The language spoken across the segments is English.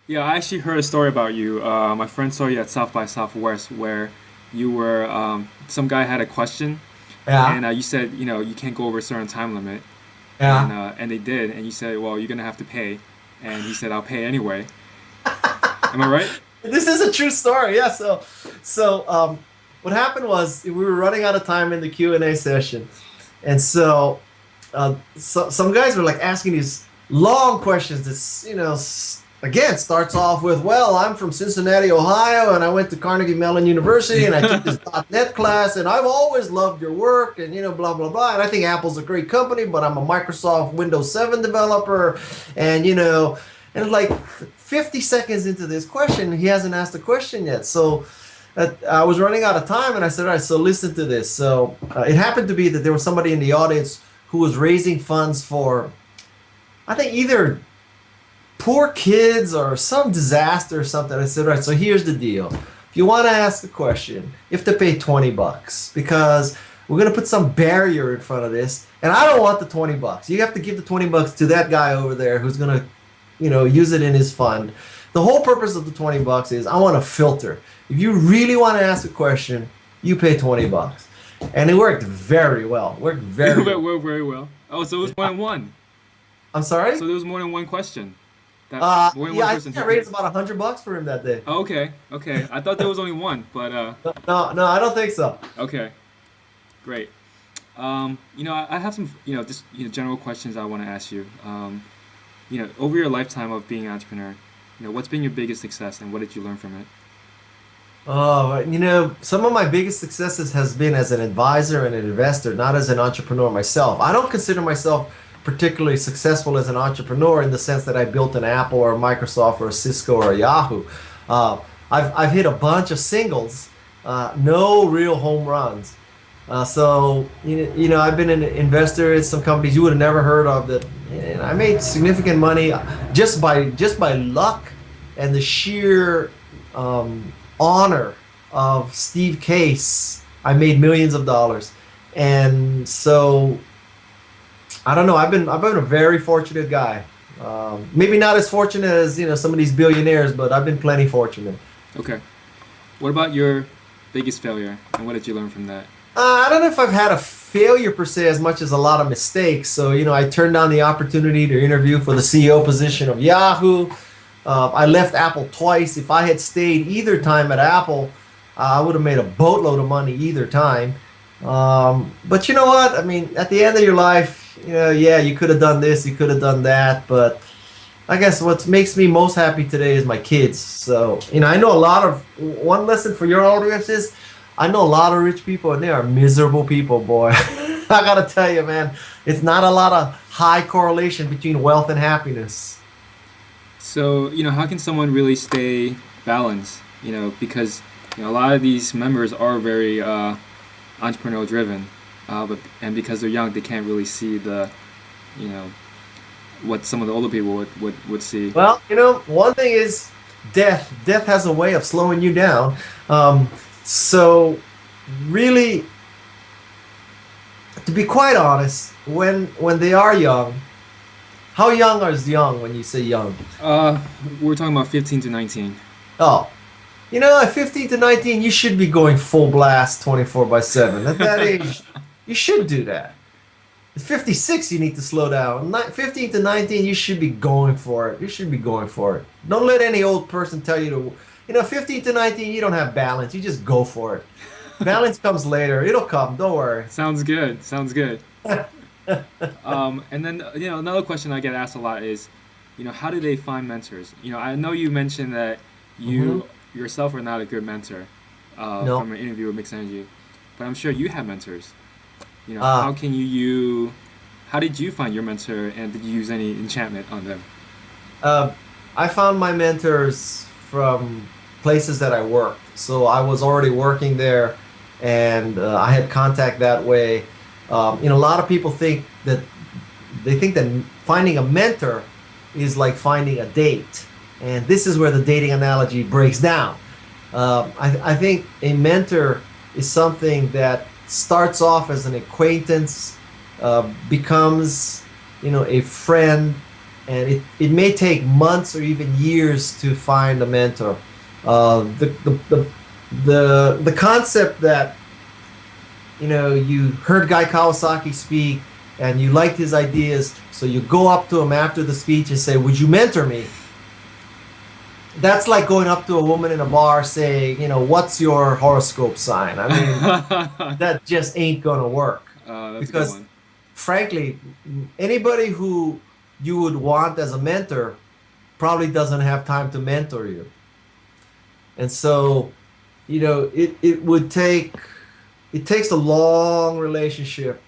Yeah, I actually heard a story about you. My friend saw you at South by Southwest where you were, some guy had a question Yeah, and you said, you can't go over a certain time limit. And yeah. and they did, and you said, well, you're gonna have to pay. And he said, I'll pay anyway. Am I right? This is a true story. Yeah. So what happened was we were running out of time in the Q&A session, and so some guys were like asking these long questions. This, again starts off with, "Well, I'm from Cincinnati, Ohio, and I went to Carnegie Mellon University, and I took this .NET class, and I've always loved your work, and blah blah blah. And I think Apple's a great company, but I'm a Microsoft Windows 7 developer, and and like 50 seconds into this question, he hasn't asked a question yet. So I was running out of time, and I said, "All right, so listen to this." So it happened to be that there was somebody in the audience who was raising funds for, I think, either poor kids or some disaster or something. I said, "All right, so here's the deal. If you want to ask a question, you have to pay $20 because we're going to put some barrier in front of this. And I don't want the $20. You have to give the $20 to that guy over there who's going to, use it in his fund. The whole purpose of the $20 is I want to filter. If you really want to ask a question, you pay $20." And it worked very well. Worked It very well. went very well. Oh, so it was more than one. I'm sorry? So there was more than one question. That more than Yeah, one I person. think I raised about $100 for him that day. Oh, okay, okay. I thought there was only one, but No, no, I don't think so. okay, great. I have some, just general questions I want to ask you. Over your lifetime of being an entrepreneur, what's been your biggest success and what did you learn from it? Oh, some of my biggest successes has been as an advisor and an investor, not as an entrepreneur myself. I don't consider myself particularly successful as an entrepreneur in the sense that I built an Apple or a Microsoft or a Cisco or a Yahoo. Uh, I've hit a bunch of singles, no real home runs. I've been an investor in some companies you would have never heard of that, and I made significant money just by luck and the sheer honor of Steve Case. I made millions of dollars, and so I don't know. I've been a very fortunate guy. Maybe not as fortunate as some of these billionaires, but I've been plenty fortunate. Okay. What about your biggest failure and what did you learn from that? I don't know if I've had a failure per se as much as a lot of mistakes. So, I turned down the opportunity to interview for the CEO position of Yahoo. I left Apple twice. If I had stayed either time at Apple, I would have made a boatload of money either time. But you know what? I mean, at the end of your life, yeah, you could have done this, you could have done that. But I guess what makes me most happy today is my kids. So, I know one lesson for your audience is I know a lot of rich people and they are miserable people, boy. I gotta tell you, man, it's not a lot of high correlation between wealth and happiness. So, how can someone really stay balanced? Because a lot of these members are very entrepreneurial driven, and because they're young, they can't really see you know, what some of the older people would see. Well, one thing is death. Death has a way of slowing you down. So, really, to be quite honest, when they are young, how young is young when you say young? We're talking about 15 to 19. Oh, at 15 to 19, you should be going full blast 24 by 7. At that age, you should do that. At 56, you need to slow down. 15 to 19, you should be going for it. You should be going for it. Don't let any old person tell you to, 15 to 19, you don't have balance. You just go for it. Balance comes later. It'll come. Don't worry. Sounds good. Sounds good. And then another question I get asked a lot is, how do they find mentors? I know you mentioned that Hmm. you yourself are not a good mentor No. from an interview with Mixed Energy, but I'm sure you have mentors. Uh, How did you find your mentor, and did you use any enchantment on them? uh, I found my mentors from places that I worked. So I was already working there, and I had contact that way. A lot of people think that finding a mentor is like finding a date, and this is where the dating analogy breaks down. I think a mentor is something that starts off as an acquaintance, becomes, a friend, and it may take months or even years to find a mentor. The concept that, you know, you heard Guy Kawasaki speak and you liked his ideas, so you go up to him after the speech and say, "Would you mentor me?" That's like going up to a woman in a bar saying, you know, "What's your horoscope sign?" I mean, that just ain't gonna work. That's a good Because one. frankly, anybody who you would want as a mentor probably doesn't have time to mentor you. And so, you know, it takes a long relationship.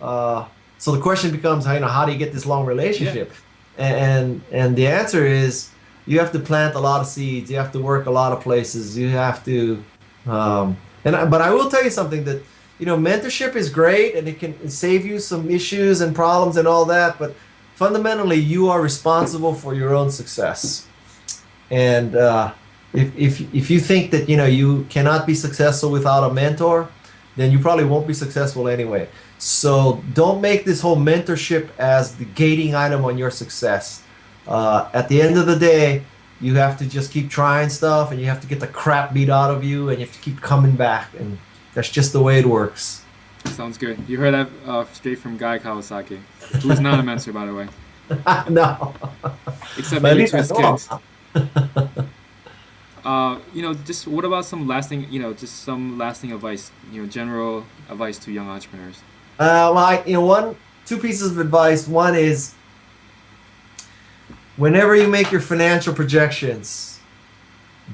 So the question becomes, you know, how do you get this long relationship? And the answer is, you have to plant a lot of seeds. You have to work a lot of places. You have to, but I will tell you something, that, you know, mentorship is great and it can save you some issues and problems and all that. But fundamentally, you are responsible for your own success. And if you think that, you know, you cannot be successful without a mentor, then you probably won't be successful anyway. So don't make this whole mentorship as the gating item on your success. At the end of the day, you have to just keep trying stuff, and you have to get the crap beat out of you, and you have to keep coming back, and that's just the way it works. Sounds good. You heard that straight from Guy Kawasaki, who is not a mentor, by the way. No. Except But at maybe least to I his know. kids. You know, just what about some lasting, you know, just some lasting advice, you know, general advice to young entrepreneurs? Well, you know, two pieces of advice. One is, whenever you make your financial projections,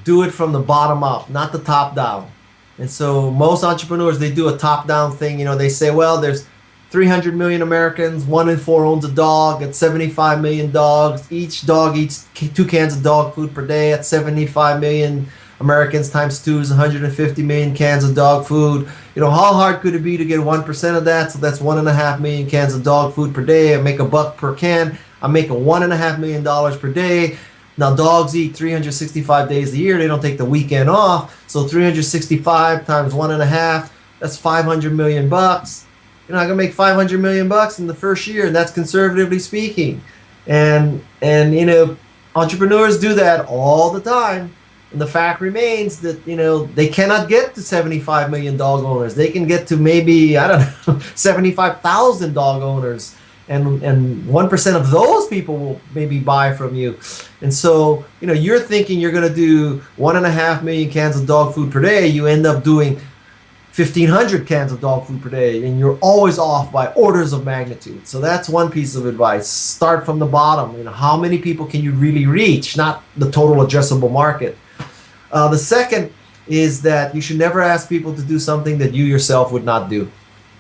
do it from the bottom up, not the top down. And so most entrepreneurs, they do a top down thing. You know, they say, well, there's 300 million Americans, 1 in 4 owns a dog. At 75 million dogs, each dog eats 2 cans of dog food per day. At 75 million Americans times 2 is 150 million cans of dog food. You know, how hard could it be to get 1% of that? So that's 1.5 million cans of dog food per day. I make $1 per can. I'm making $1.5 million per day. Now, dogs eat 365 days a year. They don't take the weekend off. So 365 times 1.5, that's 500 million bucks. You're not gonna make 500 million bucks in the first year, and that's conservatively speaking. And you know, entrepreneurs do that all the time. And the fact remains that, you know, they cannot get to 75 million dog owners. They can get to maybe, I don't know, 75,000 dog owners. And 1% of those people will maybe buy from you. And so, you know, you're thinking you're going to do 1.5 million cans of dog food per day. You end up doing 1,500 cans of dog food per day, and you're always off by orders of magnitude. So that's one piece of advice. Start from the bottom. You know, how many people can you really reach, not the total addressable market. The second is that you should never ask people to do something that you yourself would not do.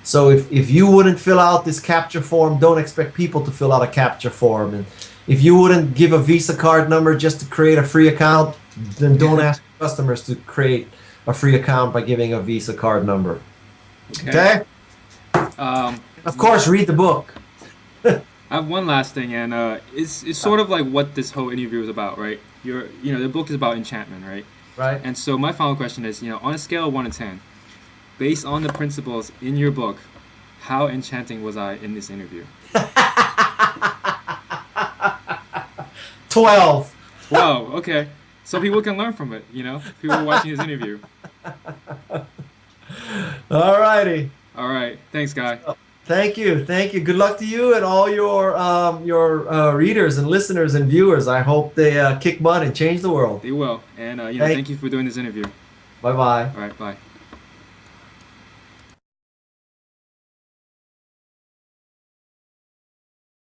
So if you wouldn't fill out this captcha form, don't expect people to fill out a captcha form. And if you wouldn't give a Visa card number just to create a free account, then don't ask customers to create a free account by giving a Visa card number. Okay? Of course, read the book. I have one last thing, and it's sort of like what this whole interview is about, right? You know, the book is about enchantment, right? Right. And so my final question is, you know, on a scale of 1 to 10, based on the principles in your book, how enchanting was I in this interview? 12. 12, okay. So people can learn from it, you know? People are watching this interview. All righty. All right. Thanks, Guy. Thank you. Thank you. Good luck to you and all your readers and listeners and viewers. I hope they kick butt and change the world. They will. And, you know, thank you for doing this interview. Bye-bye. All right, bye.